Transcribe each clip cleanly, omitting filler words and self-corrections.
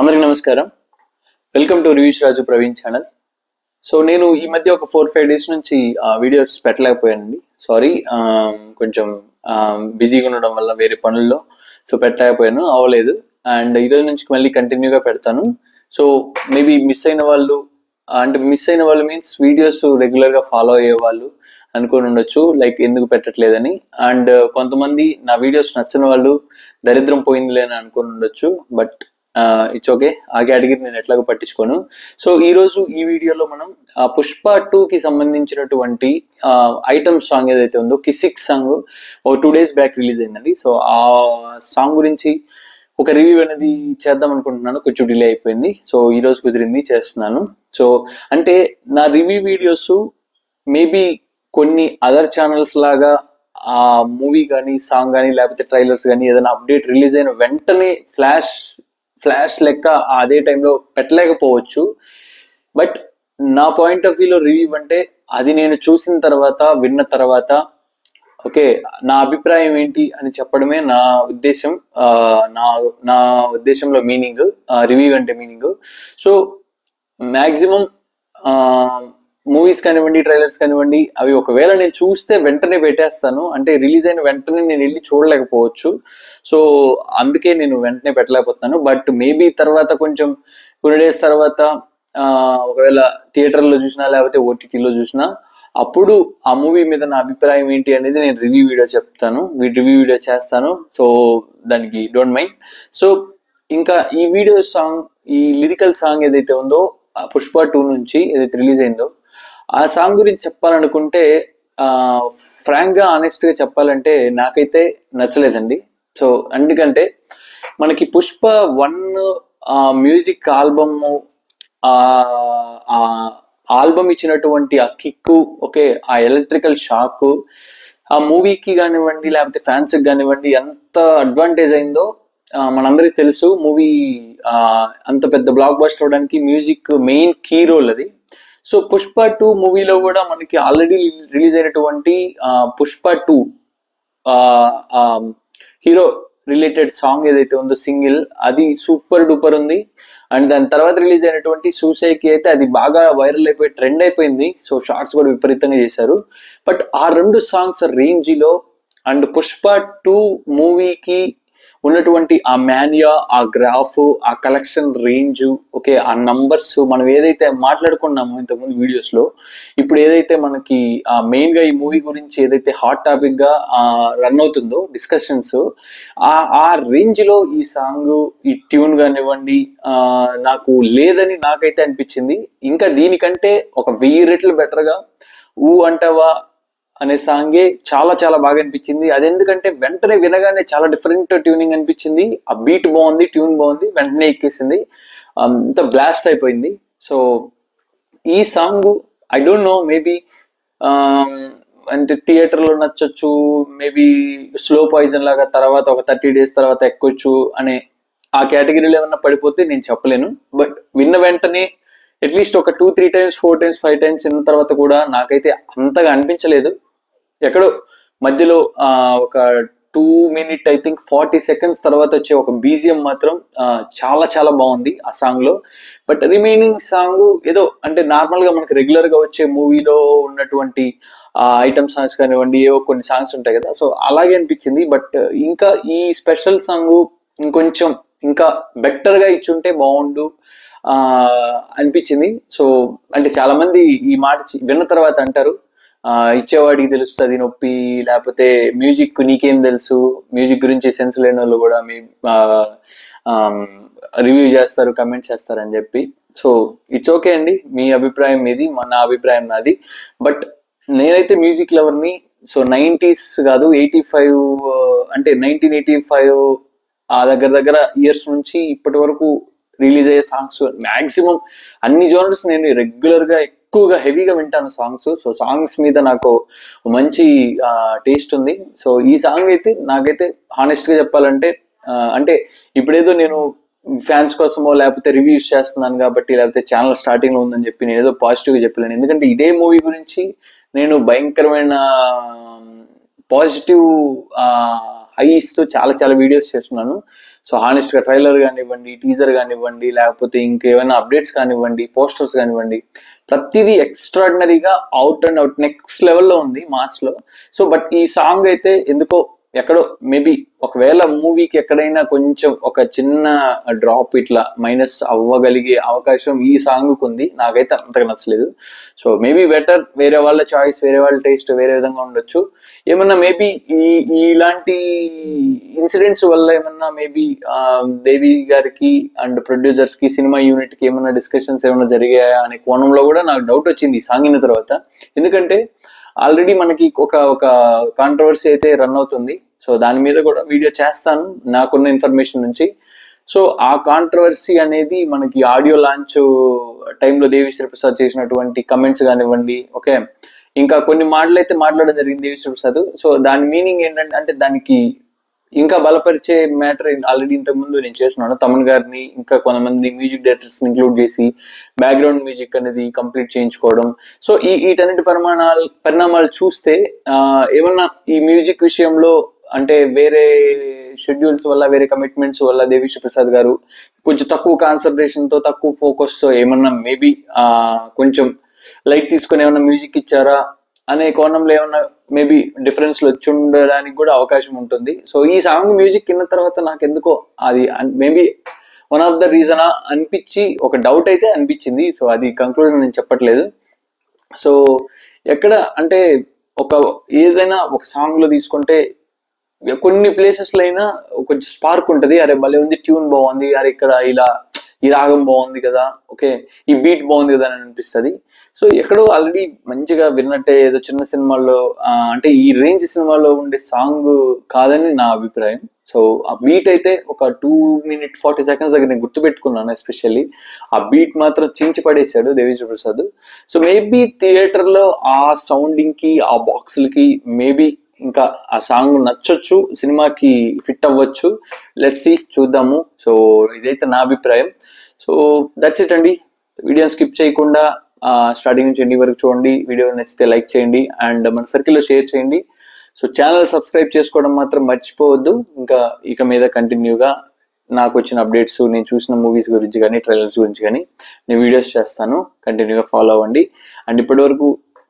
అందరికీ నమస్కారం. Welcome two reviews రాజు Praveen channel. So నేను ఈ మధ్య ఒక 4-5 డేస్ నుంచి వీడియోస్ పెట్టలేకపోయానండి. సారీ, కొంచెం బిజీగా ఉండడం వల్ల వేరే పనుల్లో పెట్టలేకపోయాను, అవ్వలేదు. అండ్ ఈరోజు నుంచి మళ్ళీ కంటిన్యూగా పెడతాను. సో మేబీ మిస్ అయిన వాళ్ళు, అంటే మిస్ అయిన వాళ్ళు మీన్స్ వీడియోస్ రెగ్యులర్గా ఫాలో అయ్యే వాళ్ళు అనుకొని ఉండొచ్చు, లైక్ ఎందుకు పెట్టట్లేదని. అండ్ కొంతమంది నా వీడియోస్ నచ్చని వాళ్ళు దరిద్రం పోయిందిలే అని అనుకొని ఉండొచ్చు. బట్ ఇట్స్ ఓకే, ఆ కేటగిరీ నేను ఎట్లాగో పట్టించుకోను. సో ఈ రోజు ఈ వీడియోలో మనం పుష్ప 2 కి సంబంధించినటువంటి ఐటమ్ సాంగ్ ఏదైతే ఉందో, కిసిక్ సాంగ్ ఒక 2 days బ్యాక్ రిలీజ్ అయిందండి. సో ఆ సాంగ్ గురించి ఒక రివ్యూ అనేది చేద్దాం అనుకుంటున్నాను, కొంచెం డిలే అయిపోయింది. సో ఈ రోజు కుదిరింది, చేస్తున్నాను. సో అంటే నా రివ్యూ వీడియోస్ మేబీ కొన్ని అదర్ ఛానల్స్ లాగా ఆ మూవీ కానీ, సాంగ్ కానీ, లేకపోతే ట్రైలర్స్ కానీ ఏదైనా అప్డేట్ రిలీజ్ అయిన వెంటనే ఫ్లాష్ లెక్క అదే టైంలో పెట్టలేకపోవచ్చు. బట్ నా పాయింట్ ఆఫ్ వ్యూలో రివ్యూ అంటే అది నేను చూసిన తర్వాత, విన్న తర్వాత, ఓకే నా అభిప్రాయం ఏంటి అని చెప్పడమే నా ఉద్దేశం. నా నా ఉద్దేశంలో మీనింగ్, రివ్యూ అంటే మీనింగ్. సో మ్యాక్సిమం మూవీస్ కానివ్వండి, ట్రైలర్స్ కానివ్వండి, అవి ఒకవేళ నేను చూస్తే వెంటనే పెట్టేస్తాను. అంటే రిలీజ్ అయిన వెంటనే నేను వెళ్ళి చూడలేకపోవచ్చు. సో అందుకే నేను వెంటనే పెట్టలేకపోతున్నాను. బట్ మేబీ తర్వాత కొంచెం కొన్ని డేస్ తర్వాత ఒకవేళ థియేటర్లో చూసినా లేకపోతే ఓటీటీలో చూసినా, అప్పుడు ఆ మూవీ మీద నా అభిప్రాయం ఏంటి అనేది నేను రివ్యూ వీడియో చెప్తాను, రివ్యూ వీడియో చేస్తాను. సో దానికి డోంట్ మైండ్. సో ఇంకా ఈ వీడియో సాంగ్, ఈ లిరికల్ సాంగ్ ఏదైతే ఉందో పుష్ప 2 నుంచి ఏదైతే రిలీజ్ అయిందో, ఆ సాంగ్ గురించి చెప్పాలనుకుంటే ఫ్రాంక్ గా, ఆనెస్ట్ గా చెప్పాలంటే నాకైతే నచ్చలేదండి. సో ఎందుకంటే మనకి పుష్ప 1 మ్యూజిక్ ఆల్బమ్, ఆల్బమ్ ఇచ్చినటువంటి ఆ కిక్కు, ఓకే ఆ ఎలక్ట్రికల్ షాక్ ఆ మూవీకి కానివ్వండి లేకపోతే ఫ్యాన్స్ కి కానివ్వండి ఎంత అడ్వాంటేజ్ అయిందో మనందరికి తెలుసు. మూవీ అంత పెద్ద బ్లాక్ బస్టర్ అవడానికి మ్యూజిక్ మెయిన్ కీ రోల్ అది. సో పుష్ప 2 మూవీలో కూడా మనకి ఆల్రెడీ రిలీజ్ అయినటువంటి పుష్ప 2 హీరో రిలేటెడ్ సాంగ్ ఏదైతే ఉందో సింగిల్, అది సూపర్ డూపర్ ఉంది. అండ్ దాని తర్వాత రిలీజ్ అయినటువంటి సూసైకి అయితే అది బాగా వైరల్ అయిపోయి ట్రెండ్ అయిపోయింది. సో షార్ట్స్ కూడా విపరీతంగా చేశారు. బట్ ఆ 2 సాంగ్స్ రేంజ్లో అండ్ పుష్ప 2 మూవీకి ఉన్నటువంటి ఆ మానియా, ఆ గ్రాఫ్, ఆ కలెక్షన్ రేంజ్, ఓకే ఆ నంబర్స్, మనం ఏదైతే మాట్లాడుకున్నామో ఇంతకుముందు వీడియోస్ లో, ఇప్పుడు ఏదైతే మనకి మెయిన్ గా ఈ మూవీ గురించి ఏదైతే హాట్ టాపిక్ గా రన్ అవుతుందో డిస్కషన్స్, ఆ రేంజ్ లో ఈ సాంగ్, ఈ ట్యూన్ కానివ్వండి నాకు లేదని నాకైతే అనిపించింది. ఇంకా దీనికంటే ఒక 1000 రెట్లు బెటర్ గా ఊ అంటావా అనే సాంగే చాలా చాలా బాగా అనిపించింది. అదెందుకంటే వెంటనే వినగానే చాలా డిఫరెంట్ ట్యూనింగ్ అనిపించింది. ఆ బీట్ బాగుంది, ట్యూన్ బాగుంది, వెంటనే ఎక్కేసింది, అంత బ్లాస్ట్ అయిపోయింది. సో ఈ song I don't know, maybe అంటే థియేటర్లో నచ్చొచ్చు, మేబీ స్లో పాయిజన్ లాగా తర్వాత ఒక 30 days తర్వాత ఎక్కొచ్చు అనే ఆ కేటగిరీలో ఏమన్నా పడిపోతే నేను చెప్పలేను. బట్ విన్న వెంటనే అట్లీస్ట్ ఒక 2-3 times, 4 times, 5 times విన్న తర్వాత కూడా నాకైతే అంతగా అనిపించలేదు. ఎక్కడో మధ్యలో ఒక 2 minute ఐ థింక్ 40 seconds తర్వాత వచ్చే ఒక బీజిఎం మాత్రం చాలా చాలా బాగుంది ఆ సాంగ్ లో. బట్ రిమైనింగ్ సాంగ్ ఏదో అంటే నార్మల్ గా మనకి రెగ్యులర్ గా వచ్చే మూవీలో ఉన్నటువంటి ఐటమ్ సాంగ్స్ కానివ్వండి, ఏవో కొన్ని సాంగ్స్ ఉంటాయి కదా, సో అలాగే అనిపించింది. బట్ ఇంకా ఈ స్పెషల్ సాంగ్ ఇంకొంచెం ఇంకా బెటర్ గా ఇచ్చుంటే బాగుండు అనిపించింది. సో అంటే చాలా మంది ఈ మాట విన్న తర్వాత అంటారు, ఇచ్చేవాడికి తెలుస్తుంది నొప్పి, లేకపోతే మ్యూజిక్ నీకేం తెలుసు, మ్యూజిక్ గురించి సెన్స్ లేని వాళ్ళు కూడా మీ రివ్యూ చేస్తారు, కమెంట్ చేస్తారు అని చెప్పి. సో ఇట్స్ ఓకే అండి, మీ అభిప్రాయం మీది, నా అభిప్రాయం నాది. బట్ నేనైతే మ్యూజిక్ లవర్ని. సో 90s కాదు, 85 అంటే 1985 ఆ దగ్గర ఇయర్స్ నుంచి ఇప్పటి వరకు రిలీజ్ అయ్యే సాంగ్స్ మ్యాక్సిమం అన్ని జోనర్స్ నేను రెగ్యులర్ గా ఎక్కువగా హెవీగా వింటాను సాంగ్స్. సో సాంగ్స్ మీద నాకు మంచి టేస్ట్ ఉంది. సో ఈ సాంగ్ అయితే నాకైతే హానెస్ట్ గా చెప్పాలంటే, అంటే ఇప్పుడేదో నేను ఫ్యాన్స్ కోసమో లేకపోతే రివ్యూస్ చేస్తున్నాను కాబట్టి, లేకపోతే ఛానల్ స్టార్టింగ్ లో ఉందని చెప్పి నేను ఏదో పాజిటివ్ గా చెప్పలేను. ఎందుకంటే ఇదే మూవీ గురించి నేను భయంకరమైన పాజిటివ్ హై ఇస్తూ చాలా చాలా వీడియోస్ చేస్తున్నాను. సో హానెస్ట్గా ట్రైలర్ కానివ్వండి, టీజర్ కానివ్వండి, లేకపోతే ఇంకేమైనా అప్డేట్స్ కానివ్వండి, పోస్టర్స్ కానివ్వండి, ప్రతిదీ ఎక్స్ట్రాడినరీగా అవుట్ అండ్ అవుట్ నెక్స్ట్ లెవెల్లో ఉంది మాస్లో. సో బట్ ఈ సాంగ్ అయితే ఎందుకో ఎక్కడో మేబీ ఒకవేళ మూవీకి ఎక్కడైనా కొంచెం ఒక చిన్న డ్రాప్ ఇట్లా మైనస్ అవ్వగలిగే అవకాశం ఈ సాంగ్కి ఉంది. నాకైతే అంతగా నచ్చలేదు. సో మేబీ బెటర్, వేరే వాళ్ళ చాయిస్, వేరే వాళ్ళ టేస్ట్ వేరే విధంగా ఉండొచ్చు. ఏమన్నా మేబీ ఇలాంటి ఇన్సిడెంట్స్ వల్ల ఏమన్నా మేబీ దేవి గారికి అండ్ ప్రొడ్యూసర్స్ కి, సినిమా యూనిట్ కి ఏమన్నా డిస్కషన్స్ ఏమన్నా జరిగాయా అనే కోణంలో కూడా నాకు డౌట్ వచ్చింది ఈ సాంగ్ విన్న తర్వాత. ఎందుకంటే ఆల్రెడీ మనకి ఒక కాంట్రవర్సీ అయితే రన్ అవుతుంది. సో దాని మీద కూడా వీడియో చేస్తాను నాకున్న ఇన్ఫర్మేషన్ నుంచి. సో ఆ కాంట్రవర్సీ అనేది మనకి ఆడియో లాంచ్ టైంలో దేవిశ్రీ ప్రసాద్ చేసినటువంటి కమెంట్స్ కానివ్వండి, ఓకే, ఇంకా కొన్ని మాటలు అయితే మాట్లాడడం జరిగింది దేవిశ్రీ ప్రసాద్. సో దాని మీనింగ్ ఏంటంటే, అంటే దానికి ఇంకా బలపరిచే మ్యాటర్ ఆల్రెడీ ఇంతకు ముందు నేను చేస్తున్నాను. తమన్ గారిని ఇంకా కొంతమంది మ్యూజిక్ డైరెక్టర్స్ ఇంక్లూడ్ చేసి బ్యాక్గ్రౌండ్ మ్యూజిక్ అనేది కంప్లీట్ చేయించుకోవడం. సో వీటన్నిటి పరిణామాలు చూస్తే ఏమన్నా ఈ మ్యూజిక్ విషయంలో అంటే వేరే షెడ్యూల్స్ వల్ల, వేరే కమిట్మెంట్స్ వల్ల దేవిశ్రీ ప్రసాద్ గారు కొంచెం తక్కువ కాన్సన్ట్రేషన్ తో, తక్కువ ఫోకస్ తో ఏమన్నా మేబీ కొంచెం లైట్ తీసుకొని ఏమన్నా మ్యూజిక్ ఇచ్చారా అనే కోణంలో ఏమన్నా మేబీ డిఫరెన్స్లు వచ్చి ఉండడానికి కూడా అవకాశం ఉంటుంది. సో ఈ సాంగ్ మ్యూజిక్ విన్న తర్వాత నాకు ఎందుకో అది maybe one of the reason అనిపించి, ఒక డౌట్ అయితే అనిపించింది. సో అది కంక్లూజన్ నేను చెప్పట్లేదు. సో ఎక్కడ అంటే ఏదైనా ఒక సాంగ్ లో తీసుకుంటే కొన్ని ప్లేసెస్ లో అయినా కొంచెం స్పార్క్ ఉంటుంది. అరే భలే ఉంది, ట్యూన్ బాగుంది, అరే ఇక్కడ ఇలా ఈ రాగం బాగుంది కదా, ఓకే ఈ బీట్ బాగుంది కదా అని అనిపిస్తుంది. సో ఎక్కడో ఆల్రెడీ మంచిగా విన్నట్టే ఏదో చిన్న సినిమాల్లో అంటే ఈ రేంజ్ సినిమాలో ఉండే సాంగ్ కాదని నా అభిప్రాయం. సో ఆ బీట్ అయితే ఒక 2:40 దగ్గర నేను గుర్తుపెట్టుకున్నాను. ఎస్పెషల్లీ ఆ బీట్ మాత్రం చించి పడేశాడు Devi Sri Prasad. So maybe theatre లో ఆ సౌండింగ్ కి, ఆ బాక్సులకి మేబీ ఇంకా ఆ సాంగ్ నచ్చొచ్చు, సినిమాకి ఫిట్ అవ్వచ్చు. లెట్స్ సీ, చూద్దాము. సో ఇదైతే నా అభిప్రాయం. సో దట్స్ ఇట్ అండి. వీడియో స్కిప్ చేయకుండా స్టార్టింగ్ నుంచి ఎండింగ్ వరకు చూడండి. వీడియో నచ్చితే లైక్ చేయండి అండ్ మన సర్కిల్లో షేర్ చేయండి. సో ఛానల్ సబ్స్క్రైబ్ చేసుకోవడం మాత్రం మర్చిపోవద్దు. ఇక మీద కంటిన్యూగా నాకు వచ్చిన అప్డేట్స్, నేను చూసిన మూవీస్ గురించి కానీ, ట్రైలర్స్ గురించి కానీ నేను వీడియోస్ చేస్తాను. కంటిన్యూగా ఫాలో అవ్వండి. అండ్ ఇప్పటి వరకు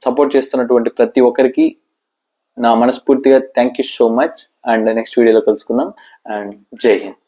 సపోర్ట్ చేస్తున్నటువంటి ప్రతి ఒక్కరికి నా మనస్ఫూర్తిగా thank you so much. And next వీడియోలో కలుసుకుందాం. అండ్ జై హింద్.